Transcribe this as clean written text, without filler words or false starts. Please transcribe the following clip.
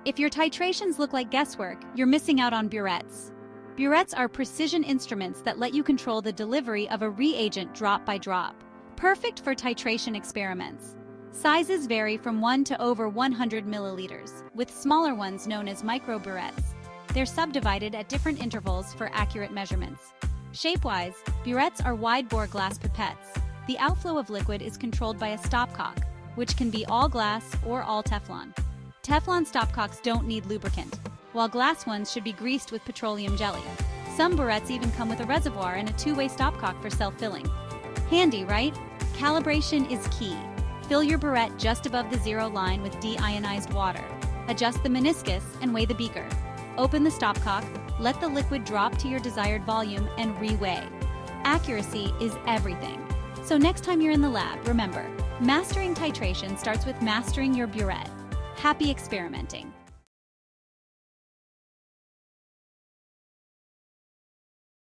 If your titrations look like guesswork, you're missing out on burettes. Burettes are precision instruments that let you control the delivery of a reagent drop by drop, perfect for titration experiments. Sizes vary from 1 to over 100 milliliters, with smaller ones known as micro burettes. They're subdivided at different intervals for accurate measurements. Shape-wise, burettes are wide-bore glass pipettes. The outflow of liquid is controlled by a stopcock, which can be all glass or all Teflon. Teflon stopcocks don't need lubricant, while glass ones should be greased with petroleum jelly. Some burettes even come with a reservoir and a two-way stopcock for self-filling. Handy, right? Calibration is key. Fill your burette just above the zero line with deionized water. Adjust the meniscus and weigh the beaker. Open the stopcock, let the liquid drop to your desired volume, and reweigh. Accuracy is everything. So next time you're in the lab, remember, mastering titration starts with mastering your burette. Happy experimenting!